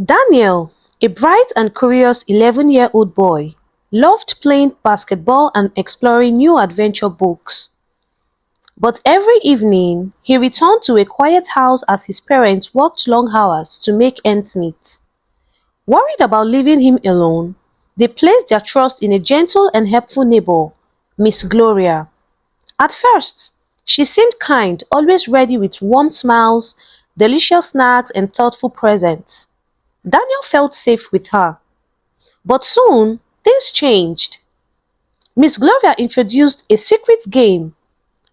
Daniel, a bright and curious 11-year-old boy, loved playing basketball and exploring new adventure books. But every evening, he returned to a quiet house as his parents worked long hours to make ends meet. Worried about leaving him alone, they placed their trust in a gentle and helpful neighbor, Miss Gloria. At first, she seemed kind, always ready with warm smiles, delicious snacks, and thoughtful presents. Daniel felt safe with her. But soon, things changed. Miss Gloria introduced a secret game,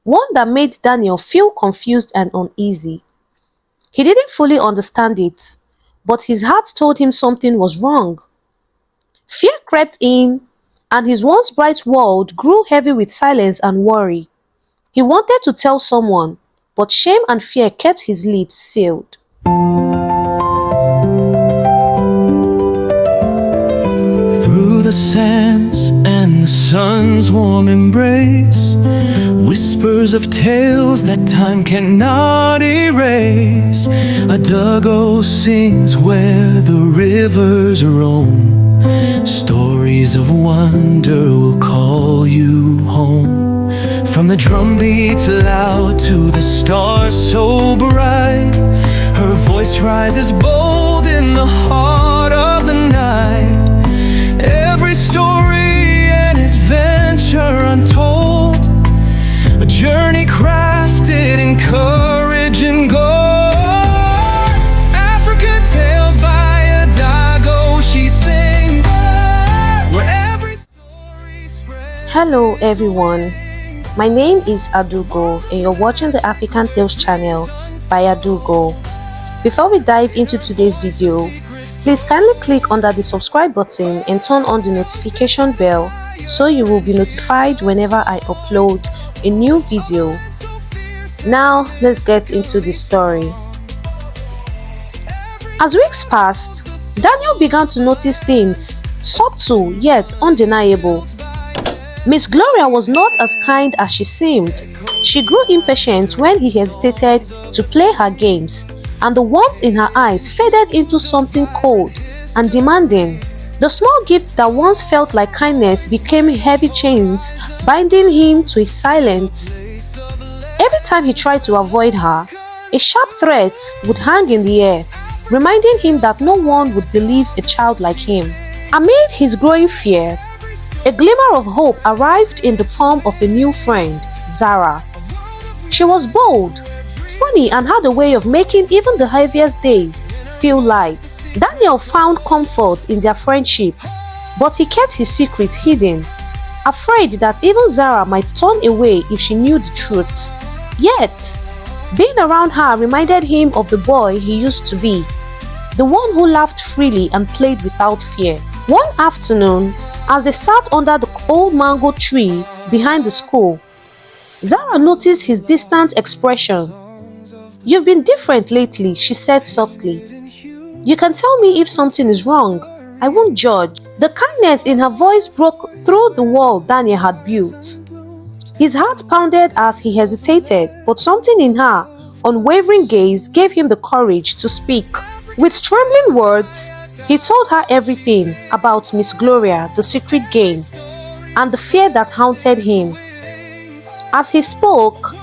one that made Daniel feel confused and uneasy. He didn't fully understand it, but his heart told him something was wrong. Fear crept in, and his once bright world grew heavy with silence and worry. He wanted to tell someone, but shame and fear kept his lips sealed. Through the sands and the sun's warm embrace, whispers of tales that time cannot erase. A duggo sings where the rivers roam. Stories of wonder will call you home. From the drum beats loud to the stars so bright, her voice rises bold in the heart of the night. Every story an adventure untold, a journey crafted in courage and gold. Africa tales by a doggo she sings, where every story spreads. Hello everyone, my name is Adugo and you're watching the African Tales channel by Adugo. Before we dive into today's video, please kindly click under the subscribe button and turn on the notification bell so you will be notified whenever I upload a new video. Now let's get into the story. As weeks passed, Daniel began to notice things, subtle yet undeniable. Miss Gloria was not as kind as she seemed. She grew impatient when he hesitated to play her games, and the warmth in her eyes faded into something cold and demanding. The small gift that once felt like kindness became heavy chains binding him to his silence. Every time he tried to avoid her, a sharp threat would hang in the air, reminding him that no one would believe a child like him. Amid his growing fear, a glimmer of hope arrived in the form of a new friend, Zara. She was bold, funny, and had a way of making even the heaviest days feel light. Daniel found comfort in their friendship, but he kept his secret hidden, afraid that even Zara might turn away if she knew the truth. Yet, being around her reminded him of the boy he used to be, the one who laughed freely and played without fear. One afternoon, as they sat under the old mango tree behind the school, Zara noticed his distant expression. "You've been different lately," she said softly. "You can tell me if something is wrong. I won't judge." The kindness in her voice broke through the wall Daniel had built. His heart pounded as he hesitated, but something in her unwavering gaze gave him the courage to speak. With trembling words, he told her everything about Miss Gloria, the secret game, and the fear that haunted him. As he spoke,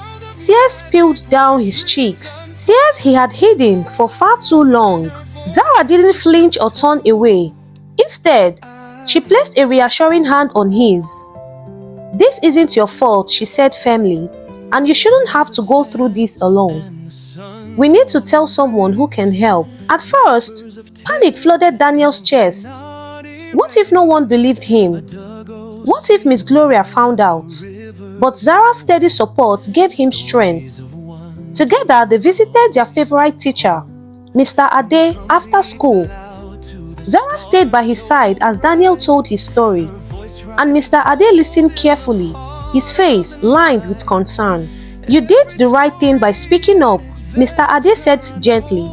tears spilled down his cheeks, tears he had hidden for far too long. Zara didn't flinch or turn away. Instead, she placed a reassuring hand on his. "This isn't your fault," she said firmly, "and you shouldn't have to go through this alone. We need to tell someone who can help." At first, panic flooded Daniel's chest. What if no one believed him? What if Miss Gloria found out? But Zara's steady support gave him strength. Together, they visited their favorite teacher, Mr. Ade, after school. Zara stayed by his side as Daniel told his story, and Mr. Ade listened carefully, his face lined with concern. "You did the right thing by speaking up," Mr. Ade said gently.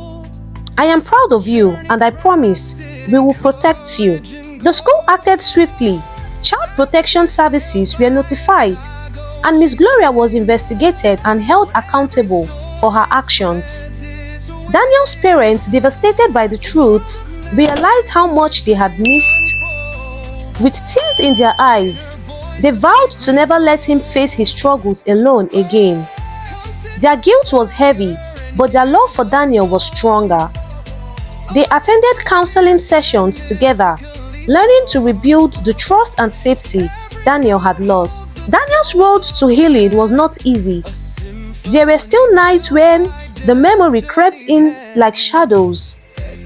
"I am proud of you, and I promise we will protect you." The school acted swiftly. Child protection services were notified, and Miss Gloria was investigated and held accountable for her actions. Daniel's parents, devastated by the truth, realized how much they had missed. With tears in their eyes, they vowed to never let him face his struggles alone again. Their guilt was heavy, but their love for Daniel was stronger. They attended counseling sessions together, learning to rebuild the trust and safety Daniel had lost. Daniel's road to healing was not easy. There were still nights when the memory crept in like shadows,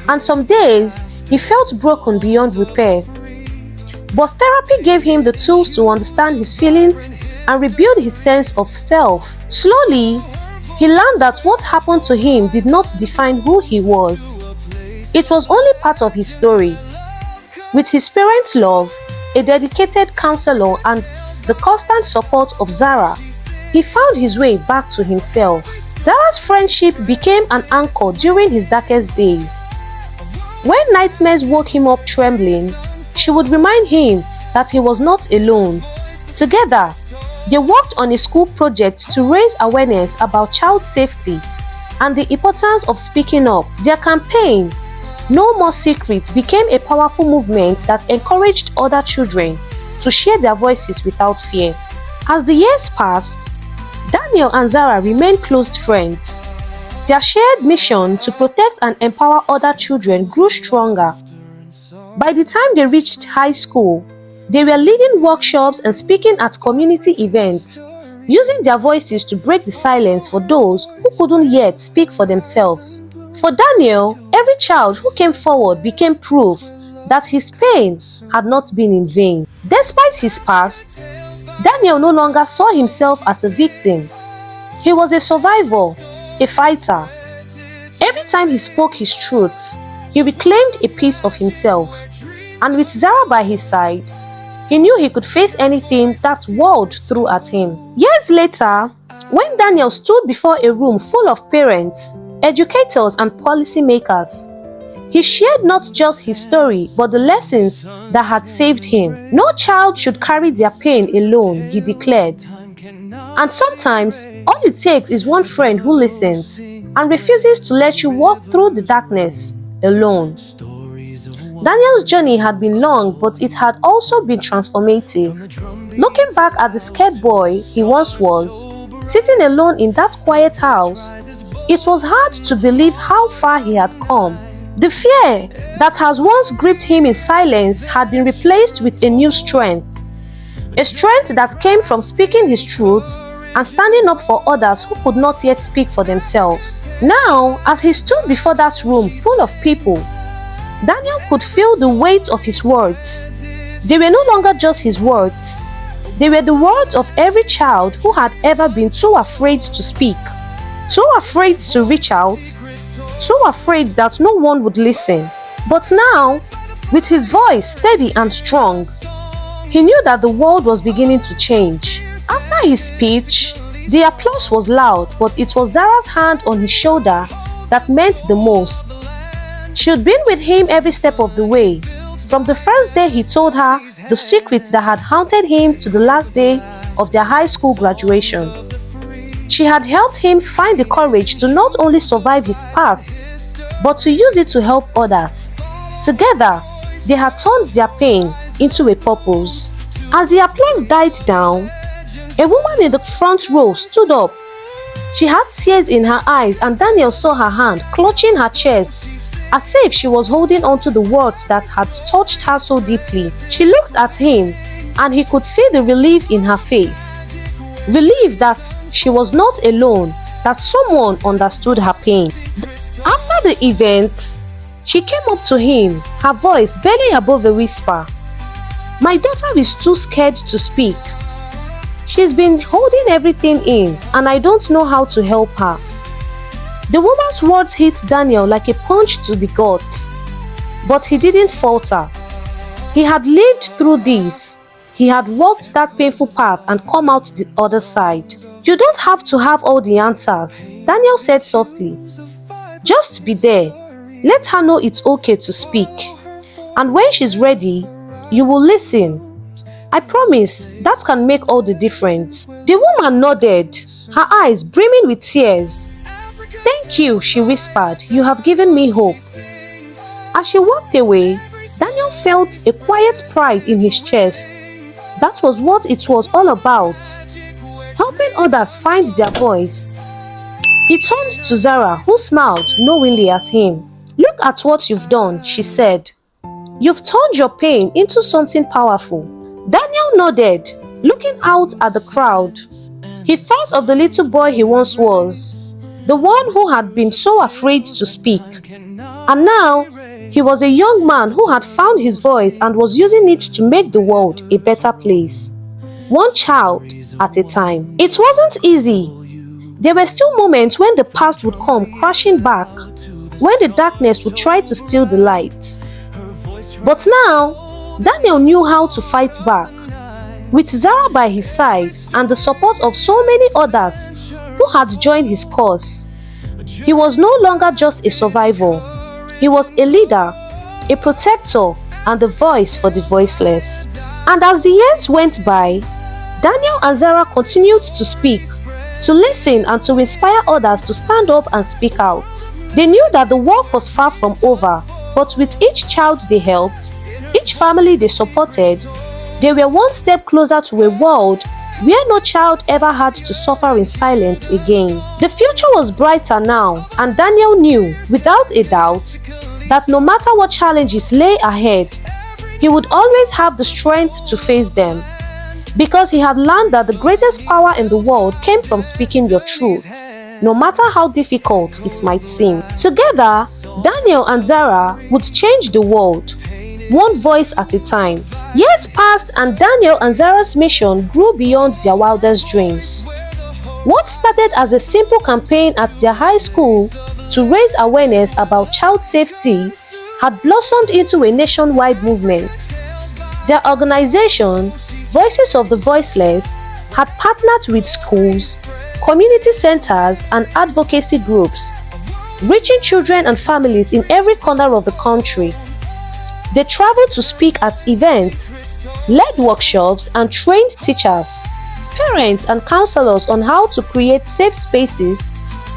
and some days he felt broken beyond repair. But therapy gave him the tools to understand his feelings and rebuild his sense of self. Slowly, he learned that what happened to him did not define who he was. It was only part of his story. With his parents' love, a dedicated counselor, and the constant support of Zara, he found his way back to himself. Zara's friendship became an anchor during his darkest days. When nightmares woke him up trembling, she would remind him that he was not alone. Together, they worked on a school project to raise awareness about child safety and the importance of speaking up. Their campaign, No More Secrets, became a powerful movement that encouraged other children to share their voices without fear. As the years passed, Daniel and Zara remained close friends. Their shared mission to protect and empower other children grew stronger. By the time they reached high school, they were leading workshops and speaking at community events, using their voices to break the silence for those who couldn't yet speak for themselves. For Daniel, every child who came forward became proof that his pain had not been in vain. Despite his past, Daniel no longer saw himself as a victim. He was a survivor, a fighter. Every time he spoke his truth, he reclaimed a piece of himself. And with Zara by his side, he knew he could face anything that world threw at him. Years later, when Daniel stood before a room full of parents, educators, and policymakers, he shared not just his story but the lessons that had saved him. No child should carry their pain alone, he declared. And sometimes, all it takes is one friend who listens and refuses to let you walk through the darkness alone. Daniel's journey had been long, but it had also been transformative. Looking back at the scared boy he once was, sitting alone in that quiet house, it was hard to believe how far he had come. The fear that has once gripped him in silence had been replaced with a new strength. A strength that came from speaking his truth and standing up for others who could not yet speak for themselves. Now, as he stood before that room full of people, Daniel could feel the weight of his words. They were no longer just his words. They were the words of every child who had ever been too afraid to speak, too afraid to reach out, too afraid that no one would listen. But now, with his voice steady and strong, he knew that the world was beginning to change. After his speech, the applause was loud, but it was Zara's hand on his shoulder that meant the most. She had been with him every step of the way, from the first day he told her the secrets that had haunted him to the last day of their high school graduation. She had helped him find the courage to not only survive his past, but to use it to help others. Together, they had turned their pain into a purpose. As the applause died down, a woman in the front row stood up. She had tears in her eyes, and Daniel saw her hand clutching her chest, as if she was holding on to the words that had touched her so deeply. She looked at him, and he could see the relief in her face. Relief that she was not alone, that someone understood her pain. After the event, she came up to him, her voice barely above a whisper. "My daughter is too scared to speak. She's been holding everything in, and I don't know how to help her." The woman's words hit Daniel like a punch to the guts, but he didn't falter. He had lived through this. He had walked that painful path and come out the other side. "You don't have to have all the answers," Daniel said softly. "Just be there. Let her know it's okay to speak. And when she's ready, you will listen. I promise that can make all the difference." The woman nodded, her eyes brimming with tears. "Thank you," she whispered. "You have given me hope." As she walked away, Daniel felt a quiet pride in his chest. That was what it was all about, helping others find their voice. He turned to Zara, who smiled knowingly at him. "Look at what you've done," she said. "You've turned your pain into something powerful." Daniel nodded, looking out at the crowd. He thought of the little boy he once was, the one who had been so afraid to speak. And now, he was a young man who had found his voice and was using it to make the world a better place, one child at a time. It wasn't easy. There were still moments when the past would come crashing back, when the darkness would try to steal the light. But now, Daniel knew how to fight back. With Zara by his side and the support of so many others who had joined his cause, he was no longer just a survivor. He was a leader, a protector, and the voice for the voiceless. And as the years went by, Daniel and Zara continued to speak, to listen, and to inspire others to stand up and speak out. They knew that the work was far from over, but with each child they helped, each family they supported, they were one step closer to a world where no child ever had to suffer in silence again. The future was brighter now, and Daniel knew, without a doubt, that no matter what challenges lay ahead, he would always have the strength to face them, because he had learned that the greatest power in the world came from speaking your truth, no matter how difficult it might seem. Together, Daniel and Zara would change the world, one voice at a time. Years passed and Daniel and Zara's mission grew beyond their wildest dreams. What started as a simple campaign at their high school to raise awareness about child safety had blossomed into a nationwide movement. Their organization, Voices of the Voiceless, had partnered with schools, community centers, and advocacy groups, reaching children and families in every corner of the country. They traveled to speak at events, led workshops, and trained teachers, parents, and counselors on how to create safe spaces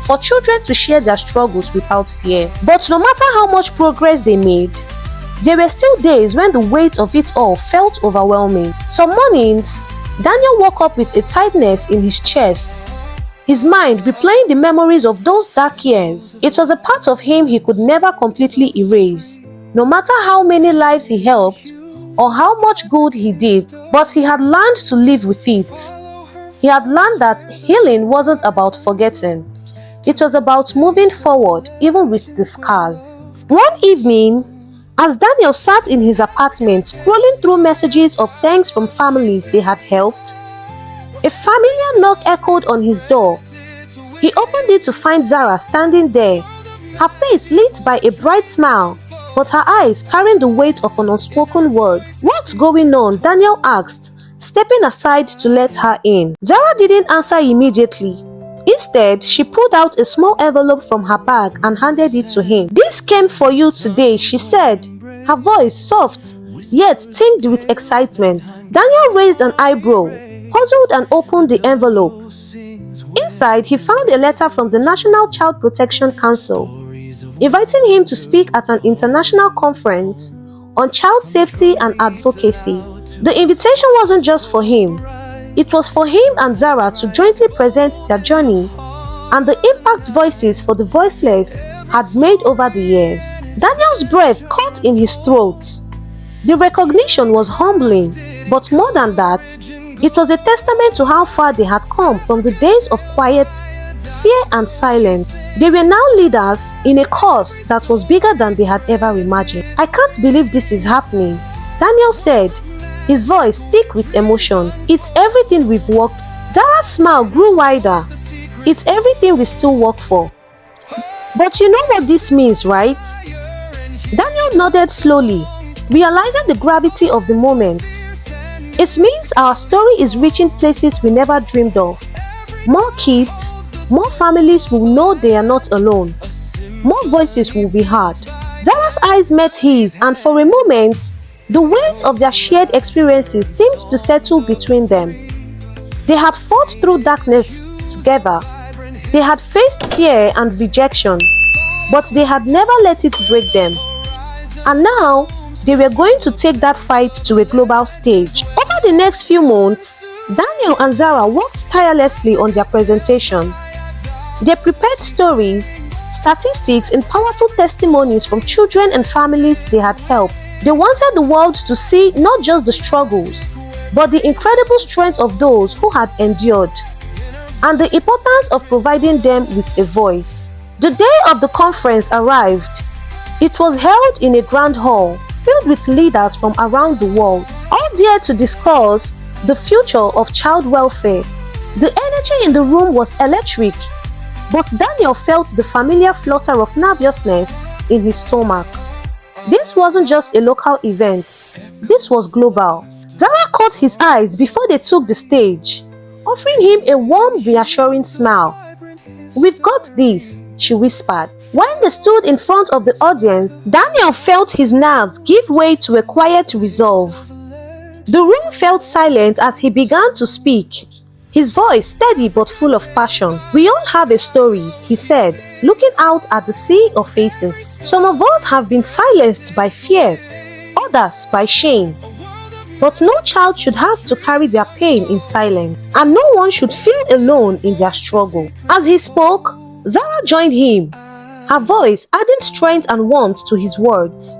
for children to share their struggles without fear. But no matter how much progress they made, there were still days when the weight of it all felt overwhelming. Some mornings, Daniel woke up with a tightness in his chest, his mind replaying the memories of those dark years. It was a part of him he could never completely erase, no matter how many lives he helped or how much good he did, but he had learned to live with it. He had learned that healing wasn't about forgetting. It was about moving forward, even with the scars. One evening, as Daniel sat in his apartment scrolling through messages of thanks from families they had helped, a familiar knock echoed on his door. He opened it to find Zara standing there, her face lit by a bright smile, but her eyes carrying the weight of an unspoken word. "What's going on?" Daniel asked, stepping aside to let her in. Zara didn't answer immediately. Instead, she pulled out a small envelope from her bag and handed it to him. "This came for you today," she said, her voice soft, yet tinged with excitement. Daniel raised an eyebrow, puzzled, and opened the envelope. Inside, he found a letter from the National Child Protection Council, inviting him to speak at an international conference on child safety and advocacy. The invitation wasn't just for him. It was for him and Zara to jointly present their journey and the impact Voices for the Voiceless had made over the years. Daniel's breath caught in his throat. The recognition was humbling, but more than that, it was a testament to how far they had come from the days of quiet, fear, and silence. They were now leaders in a cause that was bigger than they had ever imagined. "I can't believe this is happening," Daniel said, his voice thick with emotion. "It's everything we've worked." Zara's smile grew wider. "It's everything we still work for. But you know what this means, right?" Daniel nodded slowly, realizing the gravity of the moment. "It means our story is reaching places we never dreamed of. More kids, more families will know they are not alone. More voices will be heard." Zara's eyes met his, and for a moment, the weight of their shared experiences seemed to settle between them. They had fought through darkness together. They had faced fear and rejection, but they had never let it break them. And now, they were going to take that fight to a global stage. Over the next few months, Daniel and Zara worked tirelessly on their presentation. They prepared stories, statistics, and powerful testimonies from children and families they had helped. They wanted the world to see not just the struggles, but the incredible strength of those who had endured, and the importance of providing them with a voice. The day of the conference arrived. It was held in a grand hall filled with leaders from around the world, all there to discuss the future of child welfare. The energy in the room was electric, but Daniel felt the familiar flutter of nervousness in his stomach. This wasn't just a local event, this was global. Zara caught his eyes before they took the stage, offering him a warm, reassuring smile. "We've got this," she whispered. When they stood in front of the audience, Daniel felt his nerves give way to a quiet resolve. The room felt silent as he began to speak, his voice steady but full of passion. "We all have a story," he said, looking out at the sea of faces. "Some of us have been silenced by fear, others by shame. But no child should have to carry their pain in silence, and no one should feel alone in their struggle." As he spoke, Zara joined him, her voice adding strength and warmth to his words.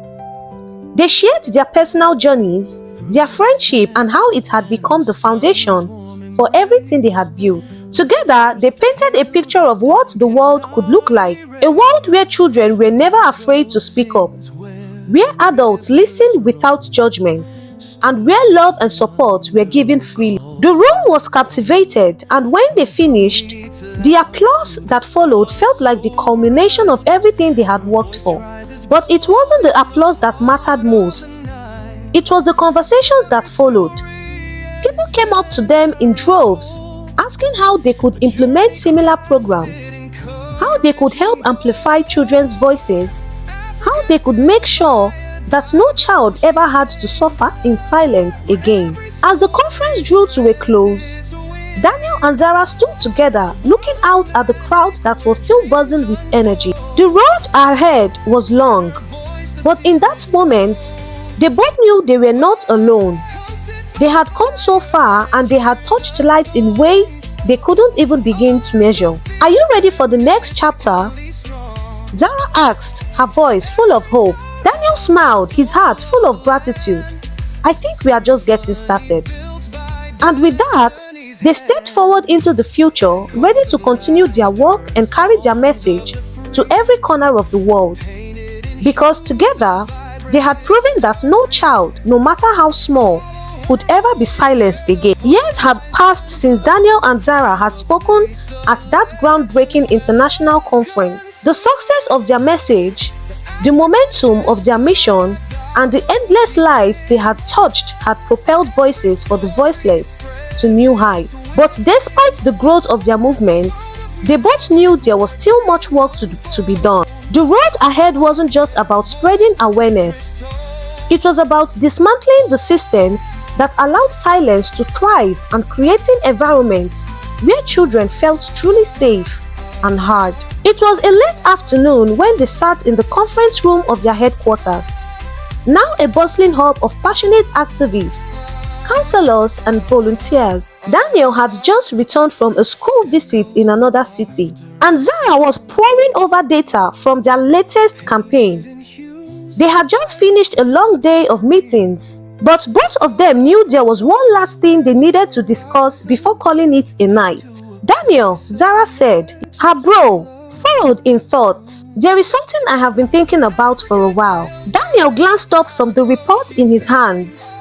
They shared their personal journeys, their friendship, and how it had become the foundation for everything they had built. Together, they painted a picture of what the world could look like, a world where children were never afraid to speak up, where adults listened without judgment, and where love and support were given freely. The room was captivated, and when they finished, the applause that followed felt like the culmination of everything they had worked for. But it wasn't the applause that mattered most. It was the conversations that followed. People came up to them in droves, asking how they could implement similar programs, how they could help amplify children's voices, how they could make sure that no child ever had to suffer in silence again. As the conference drew to a close, Daniel and Zara stood together, looking out at the crowd that was still buzzing with energy. The road ahead was long, but in that moment, they both knew they were not alone. They had come so far, and they had touched lives in ways they couldn't even begin to measure. "Are you ready for the next chapter?" Zara asked, her voice full of hope. Daniel smiled, his heart full of gratitude. "I think we are just getting started." And with that, they stepped forward into the future, ready to continue their work and carry their message to every corner of the world. Because together, they had proven that no child, no matter how small, could ever be silenced again. Years had passed since Daniel and Zara had spoken at that groundbreaking international conference. The success of their message, the momentum of their mission, and the endless lives they had touched had propelled voices for the voiceless to new heights. But despite the growth of their movement, they both knew there was still much work to be done. The road ahead wasn't just about spreading awareness. It was about dismantling the systems that allowed silence to thrive and creating environments where children felt truly safe and heard. It was a late afternoon when they sat in the conference room of their headquarters, now a bustling hub of passionate activists, counselors, and volunteers. Daniel had just returned from a school visit in another city, and Zara was poring over data from their latest campaign. They had just finished a long day of meetings, but both of them knew there was one last thing they needed to discuss before calling it a night. "Daniel," Zara said, her brow furrowed in thought, "there is something I have been thinking about for a while." Daniel glanced up from the report in his hands.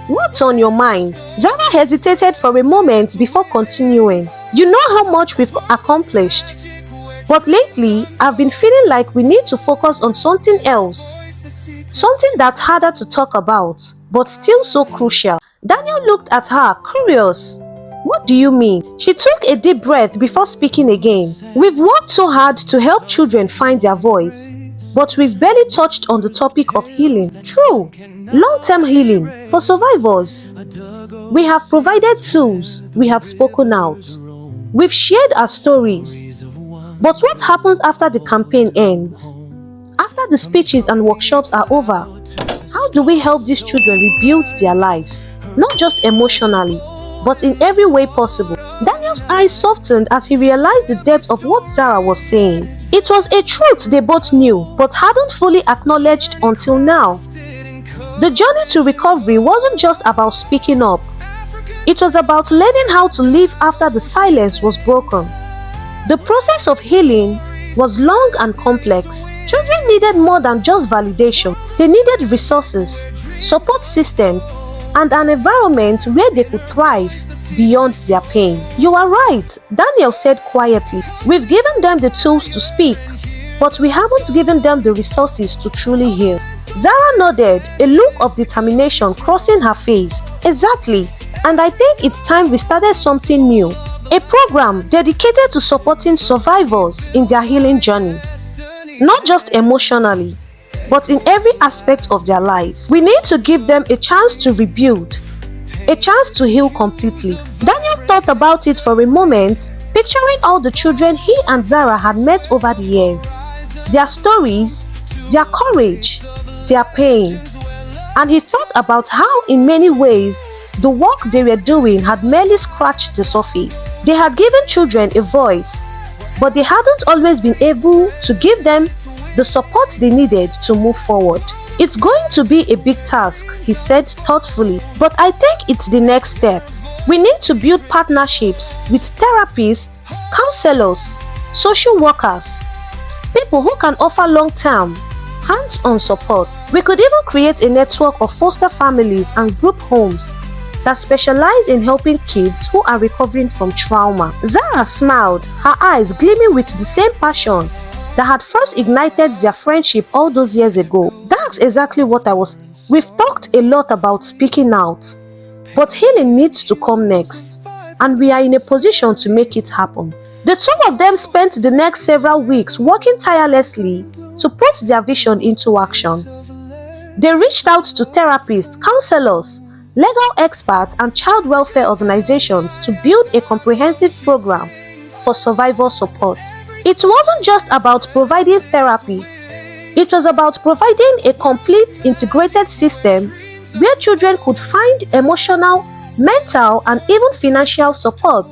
"What's on your mind?" Zara hesitated for a moment before continuing. "You know how much we've accomplished, but lately I've been feeling like we need to focus on something else. Something that's harder to talk about, but still so crucial." Daniel looked at her, curious. "What do you mean?" She took a deep breath before speaking again. "We've worked so hard to help children find their voice, but we've barely touched on the topic of healing. True, long-term healing for survivors. We have provided tools, we have spoken out, we've shared our stories. But what happens after the campaign ends? After after the speeches and workshops are over, how do we help these children rebuild their lives? Not just emotionally, but in every way possible. Daniel's eyes softened as he realized the depth of what Zara was saying. It was a truth they both knew, but hadn't fully acknowledged until now. The journey to recovery wasn't just about speaking up. It was about learning how to live after the silence was broken. The process of healing was long and complex. Children needed more than just validation. They needed resources, support systems, and an environment where they could thrive beyond their pain. You are right, Daniel said quietly. We've given them the tools to speak, but we haven't given them the resources to truly heal. Zara nodded, a look of determination crossing her face. Exactly, and I think it's time we started something new. A program dedicated to supporting survivors in their healing journey. Not just emotionally, but in every aspect of their lives. We need to give them a chance to rebuild, a chance to heal completely. Daniel thought about it for a moment, picturing all the children he and Zara had met over the years. Their stories, their courage, their pain. And he thought about how in many ways the work they were doing had merely scratched the surface. They had given children a voice, but they hadn't always been able to give them the support they needed to move forward. It's going to be a big task, he said thoughtfully, but I think it's the next step. We need to build partnerships with therapists, counselors, social workers, people who can offer long-term, hands-on support. We could even create a network of foster families and group homes that specialize in helping kids who are recovering from trauma. Zara smiled, her eyes gleaming with the same passion that had first ignited their friendship all those years ago. That's exactly what I was. We've talked a lot about speaking out, but healing needs to come next, and we are in a position to make it happen. The two of them spent the next several weeks working tirelessly to put their vision into action. They reached out to therapists, counselors, legal experts, and child welfare organizations to build a comprehensive program for survivor support. It wasn't just about providing therapy, it was about providing a complete integrated system where children could find emotional, mental, and even financial support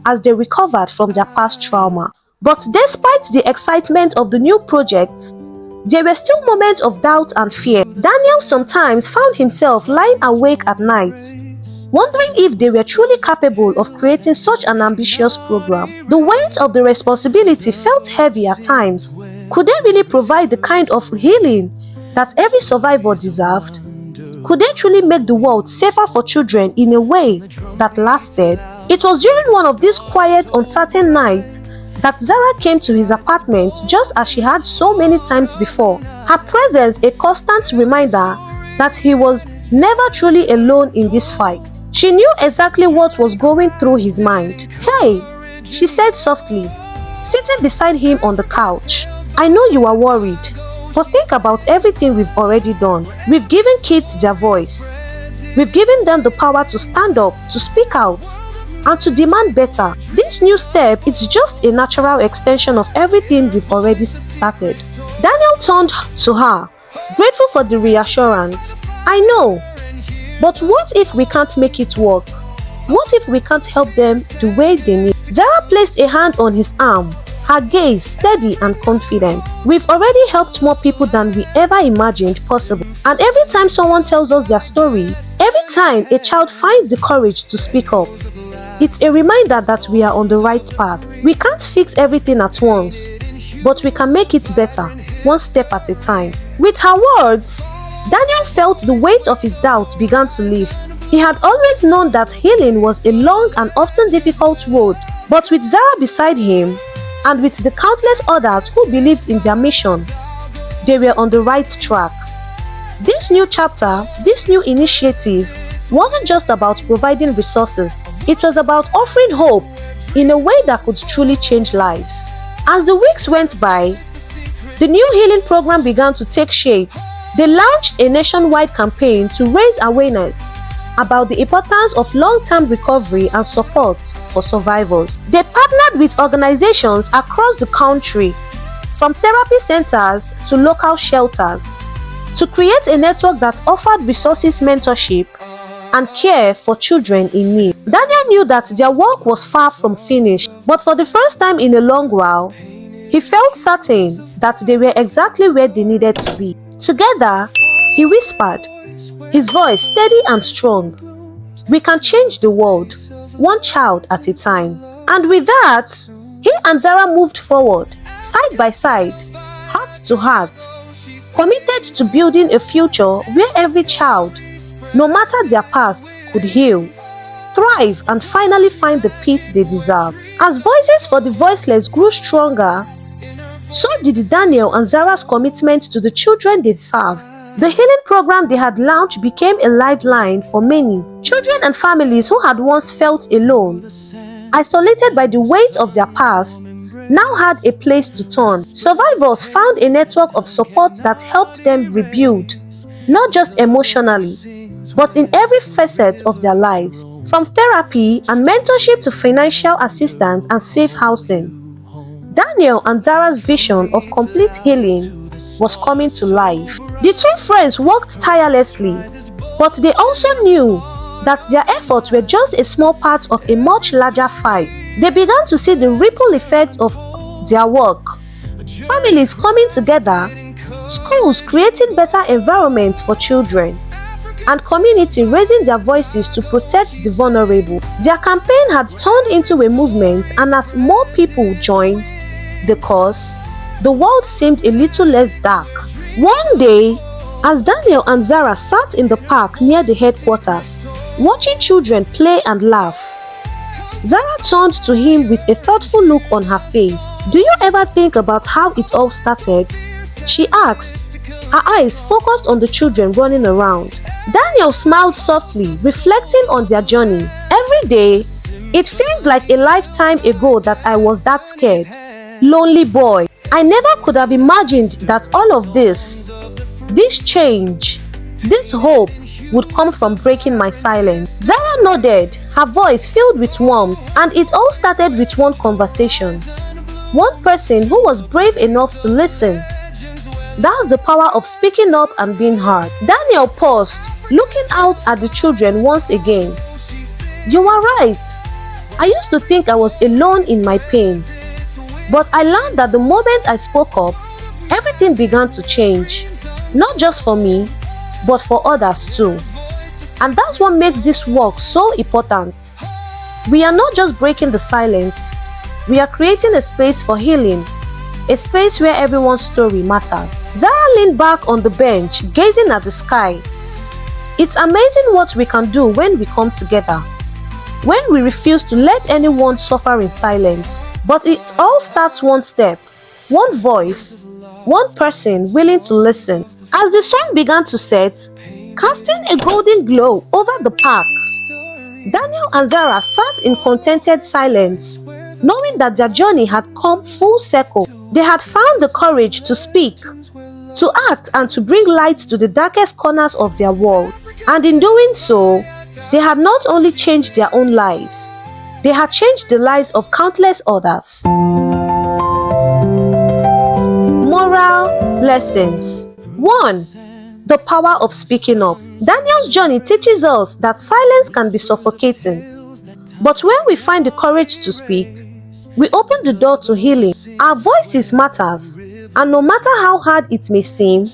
as they recovered from their past trauma. But despite the excitement of the new project, there were still moments of doubt and fear. Daniel sometimes found himself lying awake at night, wondering if they were truly capable of creating such an ambitious program. The weight of the responsibility felt heavy at times. Could they really provide the kind of healing that every survivor deserved? Could they truly make the world safer for children in a way that lasted? It was during one of these quiet, uncertain nights that Zara came to his apartment just as she had so many times before. Her presence a constant reminder that he was never truly alone in this fight. She knew exactly what was going through his mind. "Hey," she said softly, sitting beside him on the couch. "I know you are worried, but think about everything we've already done. We've given kids their voice. We've given them the power to stand up, to speak out, and to demand better. This new step is just a natural extension of everything we've already started." Daniel turned to her, grateful for the reassurance. "I know, but what if we can't make it work? What if we can't help them the way they need?" Zara placed a hand on his arm, her gaze steady and confident. "We've already helped more people than we ever imagined possible. And every time someone tells us their story, every time a child finds the courage to speak up, it's a reminder that we are on the right path. We can't fix everything at once, but we can make it better, one step at a time." With her words, Daniel felt the weight of his doubt began to lift. He had always known that healing was a long and often difficult road, but with Zara beside him, and with the countless others who believed in their mission, they were on the right track. This new chapter, this new initiative, wasn't just about providing resources, it was about offering hope in a way that could truly change lives. As the weeks went by, the new healing program began to take shape. They launched a nationwide campaign to raise awareness about the importance of long-term recovery and support for survivors. They partnered with organizations across the country, from therapy centers to local shelters, to create a network that offered resources, mentorship, and care for children in need. Daniel knew that their work was far from finished, but for the first time in a long while, he felt certain that they were exactly where they needed to be. Together, he whispered, his voice steady and strong, "We can change the world, one child at a time." And with that, he and Zara moved forward, side by side, heart to heart, committed to building a future where every child, no matter their past, could heal, thrive, and finally find the peace they deserve. As voices for the voiceless grew stronger, so did Daniel and Zara's commitment to the children they serve. The healing program they had launched became a lifeline for many children and families who had once felt alone, isolated by the weight of their past, now had a place to turn. Survivors found a network of support that helped them rebuild, not just emotionally, but in every facet of their lives, from therapy and mentorship to financial assistance and safe housing. Daniel and Zara's vision of complete healing was coming to life. The two friends worked tirelessly, but they also knew that their efforts were just a small part of a much larger fight. They began to see the ripple effect of their work. Families coming together, schools creating better environments for children, and community raising their voices to protect the vulnerable. Their campaign had turned into a movement, and as more people joined the cause, the world seemed a little less dark. One day, as Daniel and Zara sat in the park near the headquarters, watching children play and laugh, Zara turned to him with a thoughtful look on her face. "Do you ever think about how it all started?" she asked, her eyes focused on the children running around. Daniel smiled softly, reflecting on their journey. "Every day, it feels like a lifetime ago that I was that scared, lonely boy. I never could have imagined that all of this change, this hope would come from breaking my silence." Zara nodded, her voice filled with warmth, and it all started with one conversation. One person who was brave enough to listen. That's the power of speaking up and being heard. Daniel paused, looking out at the children once again. "You are right. I used to think I was alone in my pain. But I learned that the moment I spoke up, everything began to change. Not just for me, but for others too. And that's what makes this work so important. We are not just breaking the silence, we are creating a space for healing, a space where everyone's story matters." Zara leaned back on the bench, gazing at the sky. "It's amazing what we can do when we come together, when we refuse to let anyone suffer in silence. But it all starts one step, one voice, one person willing to listen." As the sun began to set, casting a golden glow over the park, Daniel and Zara sat in contented silence, knowing that their journey had come full circle. They had found the courage to speak, to act, and to bring light to the darkest corners of their world. And in doing so, they had not only changed their own lives, they had changed the lives of countless others. Moral lessons. 1. The power of speaking up. Daniel's journey teaches us that silence can be suffocating. But when we find the courage to speak, we open the door to healing. Our voices matters, and no matter how hard it may seem,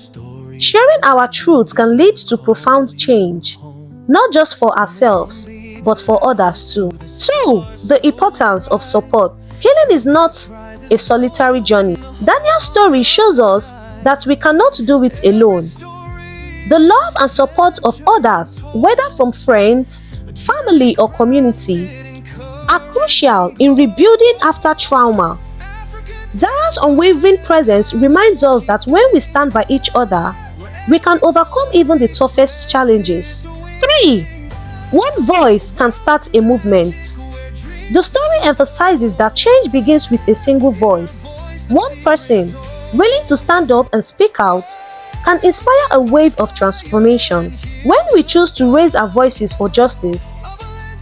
sharing our truths can lead to profound change, not just for ourselves, but for others too. 2. The importance of support. Healing is not a solitary journey. Daniel's story shows us that we cannot do it alone. The love and support of others, whether from friends, family, or community, are crucial in rebuilding after trauma. Zara's unwavering presence reminds us that when we stand by each other, we can overcome even the toughest challenges. 3. One voice can start a movement. The story emphasizes that change begins with a single voice. One person, willing to stand up and speak out, can inspire a wave of transformation. When we choose to raise our voices for justice,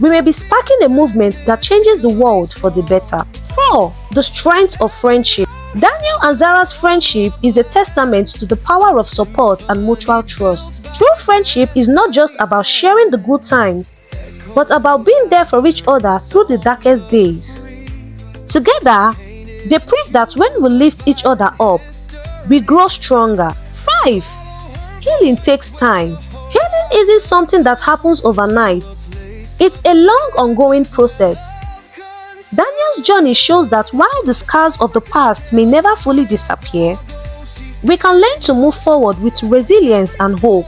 we may be sparking a movement that changes the world for the better. 4. The strength of friendship. Daniel and Zara's friendship is a testament to the power of support and mutual trust. True friendship is not just about sharing the good times, but about being there for each other through the darkest days. Together, they prove that when we lift each other up, we grow stronger. 5. Healing takes time. Healing isn't something that happens overnight. It's a long ongoing process. Daniel's journey shows that while the scars of the past may never fully disappear, we can learn to move forward with resilience and hope.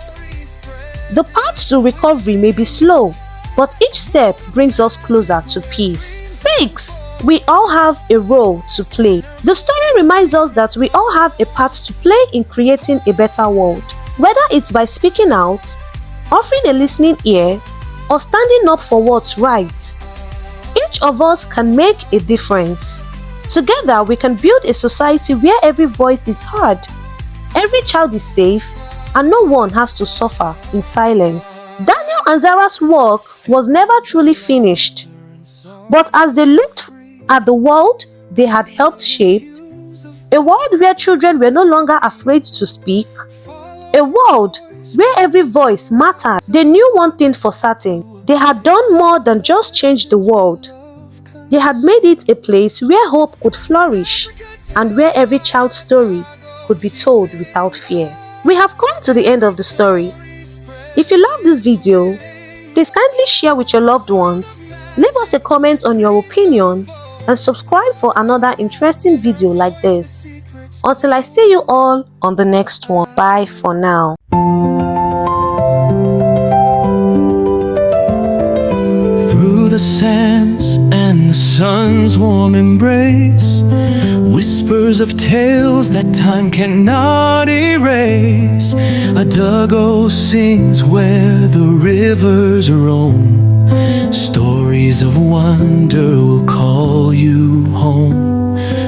The path to recovery may be slow, but each step brings us closer to peace. 6. We all have a role to play. The story reminds us that we all have a part to play in creating a better world. Whether it's by speaking out, offering a listening ear, or standing up for what's right, each of us can make a difference. Together, we can build a society where every voice is heard, every child is safe, and no one has to suffer in silence. Daniel and Zara's work was never truly finished, but as they looked at the world they had helped shape, a world where children were no longer afraid to speak, a world where every voice mattered, they knew one thing for certain: they had done more than just change the world. They had made it a place where hope could flourish and where every child's story could be told without fear. We have come to the end of the story. If you love this video, please kindly share with your loved ones, leave us a comment on your opinion, and subscribe for another interesting video like this. Until I see you all on the next one. Bye for now. Through the sands and the sun's warm embrace, whispers of tales that time cannot erase. A duggo sings where the rivers roam. Stories of wonder will call you home.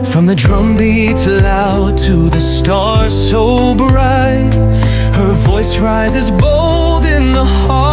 From the drum beats loud to the stars so bright, her voice rises bold in the heart